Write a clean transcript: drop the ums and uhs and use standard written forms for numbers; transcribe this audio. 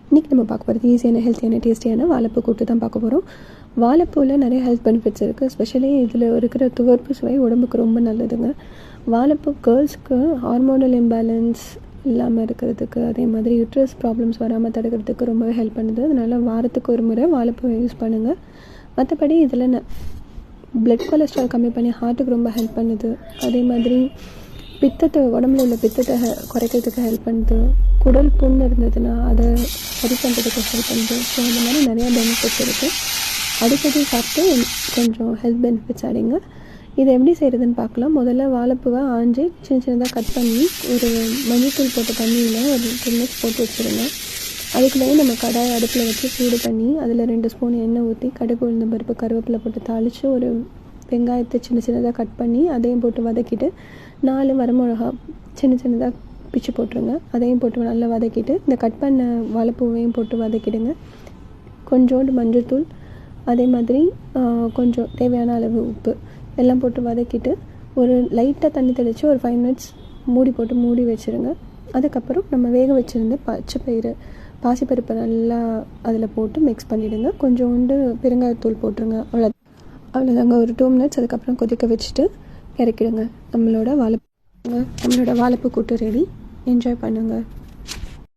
இன்றைக்கி நம்ம பார்க்க போகிறது ஈஸியான ஹெல்த்தியான டேஸ்டியான வாழைப்பூ கூட்டு தான் பார்க்க போகிறோம். வாழைப்பூவில் நிறைய ஹெல்த் பெனிஃபிட்ஸ் இருக்குது. எஸ்பெஷலி இதில் இருக்கிற துவர்ப்பு சுவை உடம்புக்கு ரொம்ப நல்லதுங்க. வாழைப்பூ கேர்ள்ஸ்க்கு ஹார்மோனல் இம்பேலன்ஸ் இல்லாமல் இருக்கிறதுக்கு, அதே மாதிரி யூட்ரஸ் ப்ராப்ளம்ஸ் வராமல் தடுக்கிறதுக்கு ரொம்பவே ஹெல்ப் பண்ணுது. அதனால் வாரத்துக்கு ஒரு முறை வாழைப்பூவை யூஸ் பண்ணுங்கள். மற்றபடி இதில் பிளட் கொலஸ்ட்ரால் கம்மி பண்ணி ஹார்ட்டுக்கு ரொம்ப ஹெல்ப் பண்ணுது. அதே மாதிரி உடம்புல உள்ள பித்தத்தை குறைக்கிறதுக்கு ஹெல்ப் பண்ணுது. குடல் புண் இருந்ததுன்னா அதை சரி பண்ணுறதுக்கு ஹெல்ப் பண்ணுது. ஸோ இந்த மாதிரி நிறையா பெனிஃபிட்ஸ் இருக்குது. அடிக்கடி சாப்பிட்டு கொஞ்சம் ஹெல்த் பெனிஃபிட்ஸ் அடைங்க. இதை எப்படி செய்கிறதுன்னு பார்க்கலாம். முதல்ல வாழைப்பூவை ஆஞ்சி சின்னதாக கட் பண்ணி ஒரு மஞ்சள் போட்ட தண்ணியில் ஒரு 10 minutes போட்டு வச்சுருங்க. அதுக்குள்ளேயே நம்ம கடாய் அடுப்பில் வச்சு சூடு பண்ணி அதில் 2 ஸ்பூன் எண்ணெய் ஊற்றி கடுகு, உளுந்தம் பருப்பு, கருவேப்பிலை போட்டு தாளித்து ஒரு வெங்காயத்தை சின்னதாக கட் பண்ணி அதையும் போட்டு வதக்கிட்டு 4 வரமிளகா சின்னதாக பிச்சு போட்டுருங்க. அதையும் போட்டு நல்லா வதக்கிட்டு இந்த கட் பண்ண வாழைப்பூவையும் போட்டு வதக்கிடுங்க. கொஞ்சோண்டு மஞ்சள்தூள், அதே மாதிரி கொஞ்சம் தேவையான அளவு உப்பு எல்லாம் போட்டு வதக்கிட்டு ஒரு லைட்டாக தண்ணி தெளித்து ஒரு 5 minutes மூடி வச்சுருங்க. அதுக்கப்புறம் நம்ம வேக வச்சுருந்த பச்சை பாசிப்பருப்பை நல்லா அதில் போட்டு மிக்ஸ் பண்ணிவிடுங்க. கொஞ்சோண்டு பெருங்காயத்தூள் போட்டுருங்க. அவ்வளோதாங்க. ஒரு 2 minutes அதுக்கப்புறம் கொதிக்க வச்சுட்டு இறக்கிடுங்க. நம்மளோட வாழைப்பூ கூட்டு ரெடி. என்ஜாய் பண்ணுங்கள்.